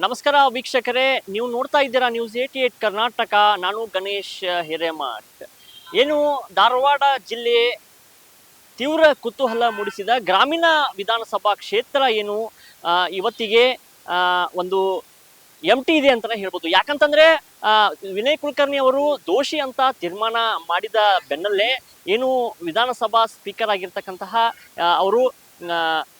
ನಮಸ್ಕಾರ ವೀಕ್ಷಕರೇ, ನೀವು ನೋಡ್ತಾ ಇದ್ದೀರಾ ನ್ಯೂಸ್ 88 ಕರ್ನಾಟಕ. ನಾನು ಗಣೇಶ್ ಹಿರೇಮಠ್. ಏನು ಧಾರವಾಡ ಜಿಲ್ಲೆ ತೀವ್ರ ಕುತೂಹಲ ಮೂಡಿಸಿದ ಗ್ರಾಮೀಣ ವಿಧಾನಸಭಾ ಕ್ಷೇತ್ರ ಏನು ಇವತ್ತಿಗೆ ಒಂದು ಎಂಟಿ ಇದೆ ಅಂತಾನೆ ಹೇಳ್ಬೋದು. ಯಾಕಂತಂದ್ರೆ ವಿನಯ್ ಕುಲಕರ್ಣಿ ಅವರು ದೋಷಿ ಅಂತ ತೀರ್ಮಾನ ಮಾಡಿದ ಬೆನ್ನಲ್ಲೇ ಏನು ವಿಧಾನಸಭಾ ಸ್ಪೀಕರ್ ಆಗಿರ್ತಕ್ಕಂತಹ ಅವರು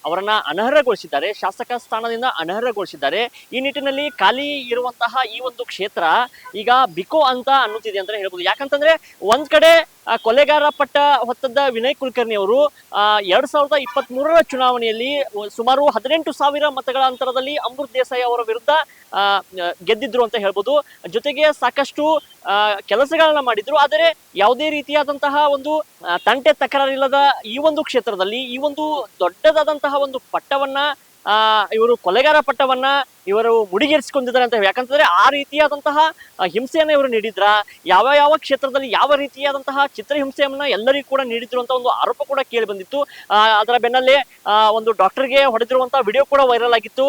ಅವರನ್ನ ಅನರ್ಹಗೊಳಿಸಿದ್ದಾರೆ, ಶಾಸಕ ಸ್ಥಾನದಿಂದ ಅನರ್ಹಗೊಳಿಸಿದ್ದಾರೆ. ಈ ನಿಟ್ಟಿನಲ್ಲಿ ಖಾಲಿ ಇರುವಂತಹ ಈ ಒಂದು ಕ್ಷೇತ್ರ ಈಗ ಬಿಕೋ ಅಂತ ಅನ್ನುತ್ತಿದೆ ಅಂತ ಹೇಳ್ಬೋದು. ಯಾಕಂತಂದ್ರೆ ಒಂದ್ ಕಡೆ ಕೊಲೆಗಾರ ಪಟ್ಟ ಹೊತ್ತದ ವಿನಯ್ ಕುಲಕರ್ಣಿ ಅವರು 2023ರ ಚುನಾವಣೆಯಲ್ಲಿ ಸುಮಾರು 18,000 ಮತಗಳ ಅಂತರದಲ್ಲಿ ಅಮೃತ್ ದೇಸಾಯಿ ಅವರ ವಿರುದ್ಧ ಗೆದ್ದಿದ್ರು ಅಂತ ಹೇಳ್ಬೋದು. ಜೊತೆಗೆ ಸಾಕಷ್ಟು ಕೆಲಸಗಳನ್ನ ಮಾಡಿದ್ರು. ಆದರೆ ಯಾವುದೇ ರೀತಿಯಾದಂತಹ ಒಂದು ತಂಟೆ ತಕರಾರಿಲ್ಲದ ಈ ಒಂದು ಕ್ಷೇತ್ರದಲ್ಲಿ ಈ ಒಂದು ದೊಡ್ಡದಾದಂತಹ ಒಂದು ಪಟ್ಟವನ್ನ ಇವರು ಕೊಲೆಗಾರ ಪಟ್ಟವನ್ನ ಇವರು ಮುಡಿಗೇರಿಸಿಕೊಂಡಿದ್ದಾರೆ ಅಂತ. ಯಾಕಂತಂದ್ರೆ ಆ ರೀತಿಯಾದಂತಹ ಹಿಂಸೆಯನ್ನ ಇವರು ನೀಡಿದ್ರ, ಯಾವ ಯಾವ ಕ್ಷೇತ್ರದಲ್ಲಿ ಯಾವ ರೀತಿಯಾದಂತಹ ಚಿತ್ರಹಿಂಸೆಯನ್ನ ಎಲ್ಲರಿಗೂ ಕೂಡ ನೀಡಿದ್ರು ಅಂತ ಒಂದು ಆರೋಪ ಕೂಡ ಕೇಳಿ ಬಂದಿತ್ತು. ಅದರ ಬೆನ್ನಲ್ಲೇ ಒಂದು ಡಾಕ್ಟರ್ಗೆ ಹೊಡೆದಿರುವಂತಹ ವಿಡಿಯೋ ಕೂಡ ವೈರಲ್ ಆಗಿತ್ತು.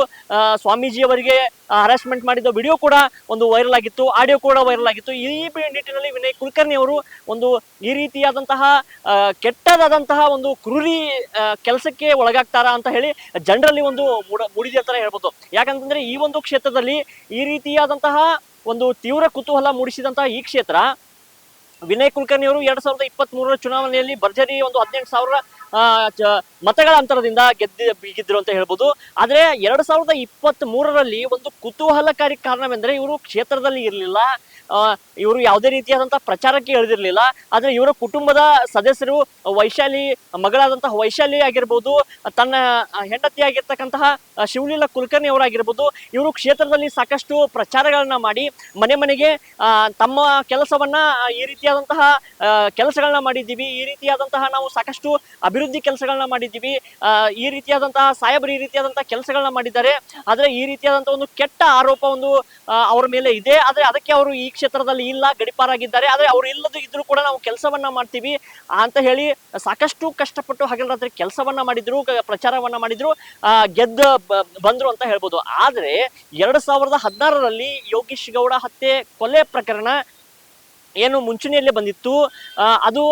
ಸ್ವಾಮೀಜಿ ಅವರಿಗೆ ಹರಾಸ್ಮೆಂಟ್ ಮಾಡಿದ ವಿಡಿಯೋ ಕೂಡ ಒಂದು ವೈರಲ್ ಆಗಿತ್ತು, ಆಡಿಯೋ ಕೂಡ ವೈರಲ್ ಆಗಿತ್ತು. ಈ ನಿಟ್ಟಿನಲ್ಲಿ ವಿನಯ್ ಕುಲಕರ್ಣಿ ಅವರು ಒಂದು ಈ ರೀತಿಯಾದಂತಹ ಕೆಟ್ಟದಾದಂತಹ ಒಂದು ಕ್ರೂರಿ ಕೆಲಸಕ್ಕೆ ಒಳಗಾಗ್ತಾರಾ ಅಂತ ಹೇಳಿ ಜನರಲ್ಲಿ ಒಂದು ಮೂಡಿದೆ ಅಂತಾನೆ ಹೇಳ್ಬೋದು. ಯಾಕಂತಂದ್ರೆ ಈ ಒಂದು ಕ್ಷೇತ್ರದಲ್ಲಿ ಈ ರೀತಿಯಾದಂತಹ ಒಂದು ತೀವ್ರ ಕುತೂಹಲ ಮೂಡಿಸಿದಂತಹ ಈ ಕ್ಷೇತ್ರ ವಿನಯ್ ಕುಲಕರ್ಣಿ ಅವರು 2023ರ ಚುನಾವಣೆಯಲ್ಲಿ ಭರ್ಜರಿ ಒಂದು 18,000 ಮತಗಳ ಅಂತರದಿಂದ ಗೆದ್ದಿದ್ರು ಅಂತ ಹೇಳ್ಬೋದು. ಆದ್ರೆ 2023ರಲ್ಲಿ ಒಂದು ಕುತೂಹಲಕಾರಿ ಕಾರಣವೆಂದ್ರೆ ಇವರು ಕ್ಷೇತ್ರದಲ್ಲಿ ಇರಲಿಲ್ಲ, ಇವರು ಯಾವುದೇ ರೀತಿಯಾದಂತಹ ಪ್ರಚಾರಕ್ಕೆ ಇಳಿದಿರ್ಲಿಲ್ಲ. ಆದ್ರೆ ಇವರ ಕುಟುಂಬದ ಸದಸ್ಯರು ವೈಶಾಲಿ ಮಗಳಾದಂತಹ ವೈಶಾಲಿ ಆಗಿರ್ಬೋದು, ತನ್ನ ಹೆಂಡತಿ ಆಗಿರ್ತಕ್ಕಂತಹ ಶಿವಲೀಲಾ ಕುಲಕರ್ಣಿ ಅವರಾಗಿರ್ಬೋದು, ಇವರು ಕ್ಷೇತ್ರದಲ್ಲಿ ಸಾಕಷ್ಟು ಪ್ರಚಾರಗಳನ್ನ ಮಾಡಿ ಮನೆ ಮನೆಗೆ ತಮ್ಮ ಕೆಲಸವನ್ನ ಈ ರೀತಿಯಾದಂತಹ ಕೆಲಸಗಳನ್ನ ಮಾಡಿದ್ದೀವಿ, ಈ ರೀತಿಯಾದಂತಹ ನಾವು ಸಾಕಷ್ಟು ಅಭಿವೃದ್ಧಿ ಕೆಲಸಗಳನ್ನ ಮಾಡಿದ್ದೀವಿ, ಈ ರೀತಿಯಾದಂತಹ ಸಾಹೇಬರು ಈ ರೀತಿಯಾದಂತಹ ಕೆಲಸಗಳನ್ನ ಮಾಡಿದ್ದಾರೆ. ಆದ್ರೆ ಈ ರೀತಿಯಾದಂತಹ ಒಂದು ಕೆಟ್ಟ ಆರೋಪ ಒಂದು ಅವರ ಮೇಲೆ ಇದೆ. ಆದ್ರೆ ಅದಕ್ಕೆ ಅವರು ಈ ಕ್ಷೇತ್ರದಲ್ಲಿ ಇಲ್ಲ, ಗಡಿಪಾರಾಗಿದ್ದಾರೆ. ಆದ್ರೆ ಅವ್ರು ಇಲ್ಲದು ಇದ್ರೂ ಕೂಡ ನಾವು ಕೆಲಸವನ್ನ ಮಾಡ್ತೀವಿ ಅಂತ ಹೇಳಿ ಸಾಕಷ್ಟು ಕಷ್ಟಪಟ್ಟು ಹಗಲರಾತ್ರಿ ಕೆಲಸವನ್ನ ಮಾಡಿದ್ರು, ಪ್ರಚಾರವನ್ನ ಮಾಡಿದ್ರು, ಗೆದ್ದು ಬಂದ್ರು ಅಂತ ಹೇಳ್ಬೋದು. ಆದ್ರೆ 2016ರಲ್ಲಿ ಯೋಗೀಶ್ ಗೌಡ ಹತ್ಯೆ ಕೊಲೆ ಪ್ರಕರಣ ಏನು ಮುಂಚೂಣಿಯಲ್ಲೇ ಬಂದಿತ್ತು, ಅದು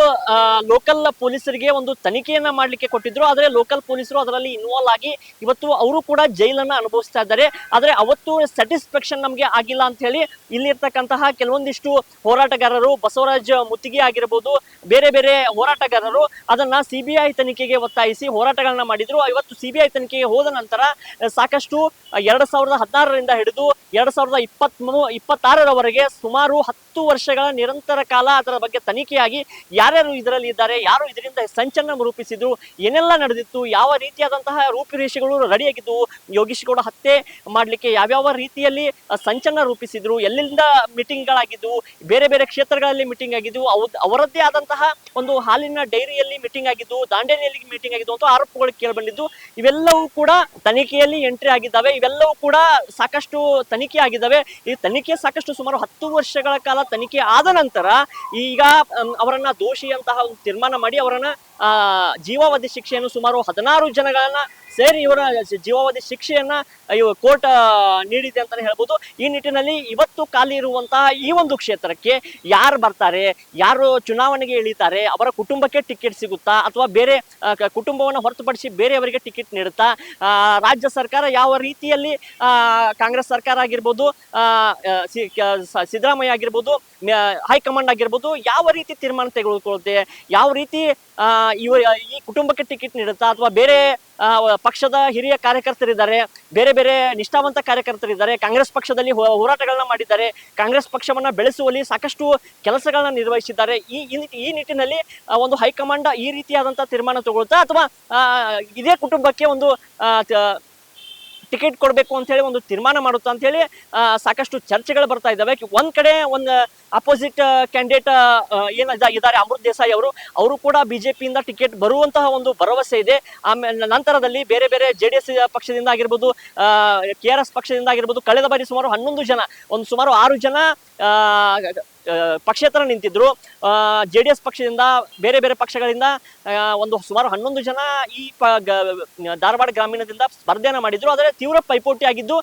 ಲೋಕಲ್ ಪೊಲೀಸರಿಗೆ ಒಂದು ತನಿಖೆಯನ್ನ ಮಾಡ್ಲಿಕ್ಕೆ ಕೊಟ್ಟಿದ್ರು. ಆದ್ರೆ ಲೋಕಲ್ ಪೊಲೀಸರು ಅದರಲ್ಲಿ ಇನ್ವಾಲ್ವ್ ಆಗಿ ಇವತ್ತು ಅವರು ಕೂಡ ಜೈಲನ್ನ ಅನುಭವಿಸ್ತಾ ಇದ್ದಾರೆ. ಆದ್ರೆ ಅವತ್ತು ಸ್ಯಾಟಿಸ್ಫ್ಯಾಕ್ಷನ್ ನಮ್ಗೆ ಆಗಿಲ್ಲ ಅಂತ ಹೇಳಿ ಇಲ್ಲಿರ್ತಕ್ಕಂತಹ ಕೆಲವೊಂದಿಷ್ಟು ಹೋರಾಟಗಾರರು, ಬಸವರಾಜ್ ಮುತ್ತಿಗೆ ಆಗಿರ್ಬೋದು, ಬೇರೆ ಬೇರೆ ಹೋರಾಟಗಾರರು ಅದನ್ನ CBI ತನಿಖೆಗೆ ಒತ್ತಾಯಿಸಿ ಹೋರಾಟಗಳನ್ನ ಮಾಡಿದ್ರು. ಇವತ್ತು CBI ತನಿಖೆಗೆ ಹೋದ ನಂತರ ಸಾಕಷ್ಟು 2016ರಿಂದ ಹಿಡಿದು 2026ರವರೆಗೆ ಸುಮಾರು 10 ವರ್ಷಗಳ ನಿರಂತರ ಕಾಲ ಅದರ ಬಗ್ಗೆ ತನಿಖೆಯಾಗಿ ಯಾರ್ಯಾರು ಇದರಲ್ಲಿ ಇದ್ದಾರೆ, ಯಾರು ಇದರಿಂದ ಸಂಚನ್ನ ರೂಪಿಸಿದ್ರು, ಏನೆಲ್ಲ ನಡೆದಿತ್ತು, ಯಾವ ರೀತಿಯಾದಂತಹ ರೂಪುರೇಷೆಗಳು ರೆಡಿಯಾಗಿದ್ದು, ಯೋಗೀಶ್ ಗೌಡ ಹತ್ಯೆ ಮಾಡ್ಲಿಕ್ಕೆ ಯಾವ್ಯಾವ ರೀತಿಯಲ್ಲಿ ಸಂಚನ್ನ ರೂಪಿಸಿದ್ರು, ಎಲ್ಲಿಂದ ಮೀಟಿಂಗ್ಗಳಾಗಿದ್ವು, ಬೇರೆ ಬೇರೆ ಕ್ಷೇತ್ರಗಳಲ್ಲಿ ಮೀಟಿಂಗ್ ಆಗಿದ್ವು, ಅವರದ್ದೇ ಆದಂತಹ ಒಂದು ಹಾಲಿನ ಡೈರಿಯಲ್ಲಿ ಮೀಟಿಂಗ್ ಆಗಿದ್ದು, ದಾಂಡೇಲಿಯಲ್ಲಿ ಮೀಟಿಂಗ್ ಆಗಿದ್ದು ಅಂತ ಆರೋಪಗಳು ಕೇಳಿಬಂದಿದ್ದು. ಇವೆಲ್ಲವೂ ಕೂಡ ತನಿಖೆಯಲ್ಲಿ ಎಂಟ್ರಿ ಆಗಿದ್ದಾವೆ. ಇವೆಲ್ಲವೂ ಕೂಡ ಸಾಕಷ್ಟು ತನಿಖೆ ಆಗಿದ್ದಾವೆ. ಈ ತನಿಖೆ ಸಾಕಷ್ಟು ಸುಮಾರು 10 ವರ್ಷಗಳ ಕಾಲ ತನಿಖೆ ಆದ ನಂತರ ಈಗ ಅವರನ್ನ ದೋಷಿ ಅಂತಹ ಒಂದು ತೀರ್ಮಾನ ಮಾಡಿ ಅವರನ್ನ ಜೀವಾವಧಿ ಶಿಕ್ಷೆಯನ್ನು ಸುಮಾರು 16 ಜನಗಳನ್ನ ಸೇರಿ ಇವರ ಜೀವಾವಧಿ ಶಿಕ್ಷೆಯನ್ನ ಕೋರ್ಟ್ ನೀಡಿದೆ ಅಂತಾನೆ ಹೇಳ್ಬೋದು. ಈ ನಿಟ್ಟಿನಲ್ಲಿ ಇವತ್ತು ಖಾಲಿ ಇರುವಂತಹ ಈ ಒಂದು ಕ್ಷೇತ್ರಕ್ಕೆ ಯಾರು ಬರ್ತಾರೆ, ಯಾರು ಚುನಾವಣೆಗೆ ಇಳಿತಾರೆ, ಅವರ ಕುಟುಂಬಕ್ಕೆ ಟಿಕೆಟ್ ಸಿಗುತ್ತಾ ಅಥವಾ ಬೇರೆ ಕುಟುಂಬವನ್ನು ಹೊರತುಪಡಿಸಿ ಬೇರೆಯವರಿಗೆ ಟಿಕೆಟ್ ನೀಡುತ್ತಾ, ರಾಜ್ಯ ಸರ್ಕಾರ ಯಾವ ರೀತಿಯಲ್ಲಿ ಕಾಂಗ್ರೆಸ್ ಸರ್ಕಾರ ಆಗಿರ್ಬೋದು, ಸಿದ್ದರಾಮಯ್ಯ ಆಗಿರ್ಬೋದು, ಹೈಕಮಾಂಡ್ ಆಗಿರ್ಬೋದು ಯಾವ ರೀತಿ ತೀರ್ಮಾನ ತೆಗೆದುಕೊಳ್ಳುತ್ತೆ, ಯಾವ ರೀತಿ ಈ ಕುಟುಂಬಕ್ಕೆ ಟಿಕೆಟ್ ನೀಡುತ್ತಾ ಅಥವಾ ಬೇರೆ ಪಕ್ಷದ ಹಿರಿಯ ಕಾರ್ಯಕರ್ತರಿದ್ದಾರೆ, ಬೇರೆ ಬೇರೆ ನಿಷ್ಠಾವಂತ ಕಾರ್ಯಕರ್ತರಿದ್ದಾರೆ, ಕಾಂಗ್ರೆಸ್ ಪಕ್ಷದಲ್ಲಿ ಹೋರಾಟಗಳನ್ನ ಮಾಡಿದ್ದಾರೆ, ಕಾಂಗ್ರೆಸ್ ಪಕ್ಷವನ್ನ ಬೆಳೆಸುವಲ್ಲಿ ಸಾಕಷ್ಟು ಕೆಲಸಗಳನ್ನ ನಿರ್ವಹಿಸಿದ್ದಾರೆ. ಈ ನಿಟ್ಟಿನಲ್ಲಿ ಒಂದು ಹೈಕಮಾಂಡ್ ಈ ರೀತಿಯಾದಂತಹ ತೀರ್ಮಾನ ತಗೊಳ್ತಾ ಅಥವಾ ಇದೇ ಕುಟುಂಬಕ್ಕೆ ಒಂದು ಟಿಕೆಟ್ ಕೊಡಬೇಕು ಅಂತ ಹೇಳಿ ಒಂದು ತೀರ್ಮಾನ ಮಾಡುತ್ತಾ ಅಂತ ಹೇಳಿ ಸಾಕಷ್ಟು ಚರ್ಚೆಗಳು ಬರ್ತಾ ಇದ್ದಾವೆ. ಒಂದ್ ಕಡೆ ಒಂದು ಅಪೋಸಿಟ್ ಕ್ಯಾಂಡಿಡೇಟ್ ಇದ್ದಾರೆ ಅಮೃತ್ ದೇಸಾಯಿ ಅವರು ಕೂಡ ಬಿಜೆಪಿಯಿಂದ ಟಿಕೆಟ್ ಬರುವಂತಹ ಒಂದು ಭರವಸೆ ಇದೆ. ಆಮೇಲೆ ನಂತರದಲ್ಲಿ ಬೇರೆ ಬೇರೆ JDS ಪಕ್ಷದಿಂದ ಆಗಿರ್ಬೋದು, KRS ಪಕ್ಷದಿಂದ ಆಗಿರ್ಬೋದು, ಕಳೆದ ಬಾರಿ ಸುಮಾರು 11 ಜನ, ಸುಮಾರು 6 ಜನ ಪಕ್ಷೇತರ ನಿಂತಿದ್ರು. JDS ಪಕ್ಷದಿಂದ ಬೇರೆ ಬೇರೆ ಪಕ್ಷಗಳಿಂದ ಒಂದು ಸುಮಾರು 11 ಜನ ಈ ಧಾರವಾಡ ಗ್ರಾಮೀಣದಿಂದ ಸ್ಪರ್ಧೆಯನ್ನ ಮಾಡಿದ್ರು. ಆದರೆ ತೀವ್ರ ಪೈಪೋಟಿ ಆಗಿದ್ದು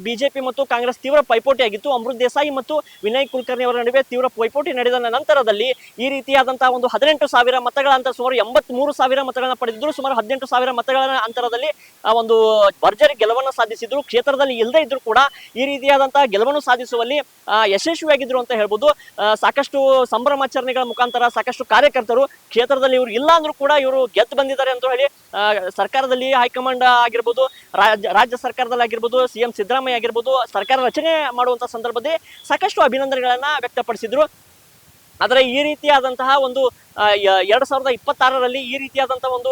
ಬಿಜೆಪಿ ಮತ್ತು ಕಾಂಗ್ರೆಸ್ ತೀವ್ರ ಪೈಪೋಟಿ ಆಗಿತ್ತು. ಅಮೃತ್ ದೇಸಾಯಿ ಮತ್ತು ವಿನಯ್ ಕುಲಕರ್ಣಿ ಅವರ ನಡುವೆ ತೀವ್ರ ಪೈಪೋಟಿ ನಡೆದ ನಂತರದಲ್ಲಿ ಈ ರೀತಿಯಾದಂತಹ ಒಂದು 18,000 ಮತಗಳ ಅಂತರ, ಸುಮಾರು 83,000 ಮತಗಳನ್ನ ಪಡೆದಿದ್ರು. ಸುಮಾರು 18,000 ಮತಗಳ ಅಂತರದಲ್ಲಿ ಒಂದು ಭರ್ಜರಿ ಗೆಲುವನ್ನು ಸಾಧಿಸಿದ್ರು. ಕ್ಷೇತ್ರದಲ್ಲಿ ಇಲ್ಲದೆ ಇದ್ರು ಕೂಡ ಈ ರೀತಿಯಾದಂತಹ ಗೆಲುವನ್ನು ಸಾಧಿಸುವಲ್ಲಿ ಯಶಸ್ವಿಯಾಗಿದ್ರು ಅಂತ ಹೇಳ್ಬೋದು. ಸಾಕಷ್ಟು ಸಂಭ್ರಮಾಚರಣೆಗಳ ಮುಖಾಂತರ ಸಾಕಷ್ಟು ಕಾರ್ಯಕರ್ತರು ಕ್ಷೇತ್ರದಲ್ಲಿ ಇವರು ಇಲ್ಲ ಅಂದ್ರೂ ಕೂಡ ಇವರು ಗೆದ್ದು ಬಂದಿದ್ದಾರೆ ಅಂತ ಹೇಳಿ ಸರ್ಕಾರದಲ್ಲಿ ಹೈಕಮಾಂಡ್ ಆಗಿರ್ಬೋದು, ರಾಜ್ಯ ಸರ್ಕಾರದಲ್ಲಿ ಆಗಿರ್ಬೋದು, CM ಸಿದ್ದರಾಮಯ್ಯ ಆಗಿರ್ಬೋದು, ಸರ್ಕಾರ ರಚನೆ ಮಾಡುವಂತ ಸಂದರ್ಭದಲ್ಲಿ ಸಾಕಷ್ಟು ಅಭಿನಂದನೆಗಳನ್ನ ವ್ಯಕ್ತಪಡಿಸಿದ್ರು. ಆದರೆ ಈ ರೀತಿಯಾದಂತಹ ಒಂದು 2026ರಲ್ಲಿ ಈ ರೀತಿಯಾದಂತಹ ಒಂದು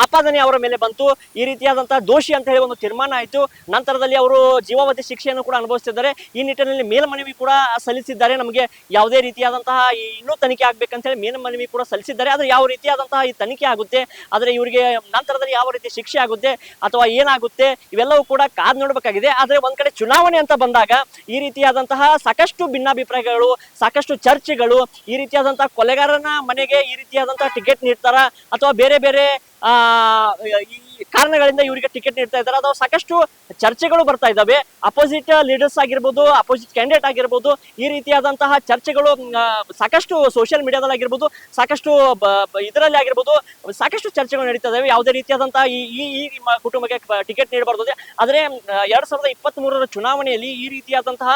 ಆಪಾದನೆ ಅವರ ಮೇಲೆ ಬಂತು. ಈ ರೀತಿಯಾದಂತಹ ದೋಷಿ ಅಂತ ಹೇಳಿ ಒಂದು ತೀರ್ಮಾನ ಆಯಿತು. ನಂತರದಲ್ಲಿ ಅವರು ಜೀವಾವಧಿ ಶಿಕ್ಷೆಯನ್ನು ಕೂಡ ಅನುಭವಿಸಿದ್ದಾರೆ. ಈ ನಿಟ್ಟಿನಲ್ಲಿ ಮೇಲ್ಮನವಿ ಕೂಡ ಸಲ್ಲಿಸಿದ್ದಾರೆ. ನಮಗೆ ಯಾವುದೇ ರೀತಿಯಾದಂತಹ ಇನ್ನೂ ತನಿಖೆ ಆಗ್ಬೇಕಂತ ಹೇಳಿ ಮೇಲ್ಮನವಿ ಕೂಡ ಸಲ್ಲಿಸಿದ್ದಾರೆ. ಆದರೆ ಯಾವ ರೀತಿಯಾದಂತಹ ಈ ತನಿಖೆ ಆಗುತ್ತೆ, ಆದರೆ ಇವರಿಗೆ ನಂತರದಲ್ಲಿ ಯಾವ ರೀತಿ ಶಿಕ್ಷೆ ಆಗುತ್ತೆ ಅಥವಾ ಏನಾಗುತ್ತೆ ಇವೆಲ್ಲವೂ ಕೂಡ ಕಾದ್ ನೋಡಬೇಕಾಗಿದೆ. ಆದರೆ ಒಂದ್ ಕಡೆ ಚುನಾವಣೆ ಅಂತ ಬಂದಾಗ ಈ ರೀತಿಯಾದಂತಹ ಸಾಕಷ್ಟು ಭಿನ್ನಾಭಿಪ್ರಾಯಗಳು, ಸಾಕಷ್ಟು ಚರ್ಚೆಗಳು, ಈ ರೀತಿಯಾದಂತಹ ಕೊಲೆಗಾರನ ಮನೆಗೆ ಈ ರೀತಿಯಾದಂತಹ ಟಿಕೆಟ್ ನೀಡ್ತಾರ ಅಥವಾ ಬೇರೆ ಬೇರೆ ಕಾರಣಗಳಿಂದ ಇವರಿಗೆ ಟಿಕೆಟ್ ನೀಡ್ತಾ ಇದ್ದಾರೆ, ಅಥವಾ ಸಾಕಷ್ಟು ಚರ್ಚೆಗಳು ಬರ್ತಾ ಇದ್ದಾವೆ. ಅಪೋಸಿಟ್ ಲೀಡರ್ಸ್ ಆಗಿರ್ಬೋದು, ಅಪೋಸಿಟ್ ಕ್ಯಾಂಡಿಡೇಟ್ ಆಗಿರ್ಬೋದು, ಈ ರೀತಿಯಾದಂತಹ ಚರ್ಚೆಗಳು ಸಾಕಷ್ಟು ಸೋಷಿಯಲ್ ಮೀಡಿಯಾದಲ್ಲಿ ಆಗಿರ್ಬೋದು, ಸಾಕಷ್ಟು ಇದರಲ್ಲಿ ಆಗಿರ್ಬೋದು, ಸಾಕಷ್ಟು ಚರ್ಚೆಗಳು ನಡೀತಾ ಇದಾವೆ. ಯಾವುದೇ ರೀತಿಯಾದಂತಹ ಈ ಕುಟುಂಬಕ್ಕೆ ಟಿಕೆಟ್ ನೀಡಬಾರ್ದು. ಆದರೆ 2023ರ ಚುನಾವಣೆಯಲ್ಲಿ ಈ ರೀತಿಯಾದಂತಹ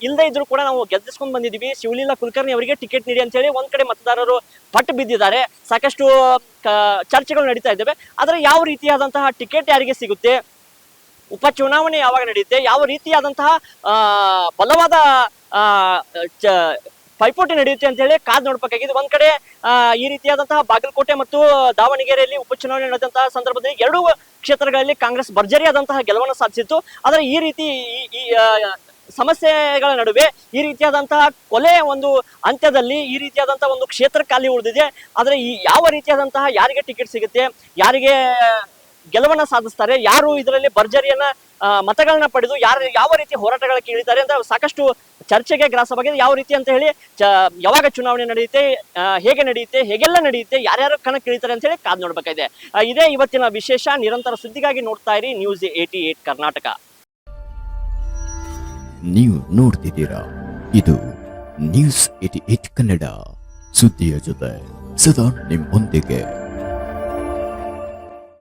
ಇಲ್ಲದೆ ಇದ್ರು ಕೂಡ ನಾವು ಗೆದ್ದಿಸ್ಕೊಂಡು ಬಂದಿದ್ದೀವಿ, ಶಿವಲೀಲಾ ಕುಲಕರ್ಣಿ ಅವರಿಗೆ ಟಿಕೆಟ್ ನೀಡಿ ಅಂತ ಹೇಳಿ ಒಂದ್ ಕಡೆ ಮತದಾರರು ಪಟ್ಟು ಬಿದ್ದಿದ್ದಾರೆ. ಸಾಕಷ್ಟು ಚರ್ಚೆಗಳು ನಡೀತಾ ಇದ್ದಾವೆ. ಆದರೆ ಯಾವ ರೀತಿಯಾದಂತಹ ಟಿಕೆಟ್ ಯಾರಿಗೆ ಸಿಗುತ್ತೆ, ಉಪಚುನಾವಣೆ ಯಾವಾಗ ನಡೆಯುತ್ತೆ, ಯಾವ ರೀತಿಯಾದಂತಹ ಬಲವಾದ ಪೈಪೋಟಿ ನಡೆಯುತ್ತೆ ಅಂತ ಹೇಳಿ ಕಾದ್ ನೋಡ್ಬೇಕಾಗಿದೆ. ಒಂದ್ ಕಡೆ ಈ ರೀತಿಯಾದಂತಹ ಬಾಗಲಕೋಟೆ ಮತ್ತು ದಾವಣಗೆರೆಯಲ್ಲಿ ಉಪಚುನಾವಣೆ ನಡೆದಂತಹ ಸಂದರ್ಭದಲ್ಲಿ ಎರಡೂ ಕ್ಷೇತ್ರಗಳಲ್ಲಿ ಕಾಂಗ್ರೆಸ್ ಭರ್ಜರಿಯಾದಂತಹ ಗೆಲುವನ್ನು ಸಾಧಿಸಿತ್ತು. ಆದರೆ ಈ ರೀತಿ ಸಮಸ್ಯೆಗಳ ನಡುವೆ ಈ ರೀತಿಯಾದಂತಹ ಕೊಲೆ ಒಂದು ಅಂತ್ಯದಲ್ಲಿ ಈ ರೀತಿಯಾದಂತಹ ಒಂದು ಕ್ಷೇತ್ರ ಖಾಲಿ ಉಳಿದಿದೆ. ಆದರೆ ಈ ಯಾವ ರೀತಿಯಾದಂತಹ ಯಾರಿಗೆ ಟಿಕೆಟ್ ಸಿಗುತ್ತೆ, ಯಾರಿಗೆ ಗೆಲುವನ್ನ ಸಾಧಿಸ್ತಾರೆ, ಯಾರು ಇದರಲ್ಲಿ ಭರ್ಜರಿಯನ್ನ ಮತಗಳನ್ನ ಪಡೆದು ಯಾವ ರೀತಿ ಹೋರಾಟಗಳಿಗೆ ಇಳಿತಾರೆ ಅಂತ ಸಾಕಷ್ಟು ಚರ್ಚೆಗೆ ಗ್ರಾಸವಾಗಿದೆ. ಯಾವ ರೀತಿ ಅಂತ ಹೇಳಿ ಯಾವಾಗ ಚುನಾವಣೆ ನಡೆಯುತ್ತೆ, ಹೇಗೆ ನಡೆಯುತ್ತೆ, ಹೇಗೆಲ್ಲ ನಡೆಯುತ್ತೆ, ಯಾರ್ಯಾರು ಕಣಕ್ಕೆ ಇಳಿತಾರೆ ಅಂತ ಹೇಳಿ ಕಾದ್ ನೋಡ್ಬೇಕಾಗಿದೆ. ಇದೇ ಇವತ್ತಿನ ವಿಶೇಷ. ನಿರಂತರ ಸುದ್ದಿಗಾಗಿ ನೋಡ್ತಾ ಇರಿ ನ್ಯೂಸ್ 88 ಕರ್ನಾಟಕ. ನೀವು ನೋಡ್ತಿದ್ದೀರಾ ಇದು ನ್ಯೂಸ್ 88 ಕನ್ನಡ, ಸುದ್ದಿಯ ಜೊತೆ ಸದಾ ನಿಮ್ಮೊಂದಿಗೆ.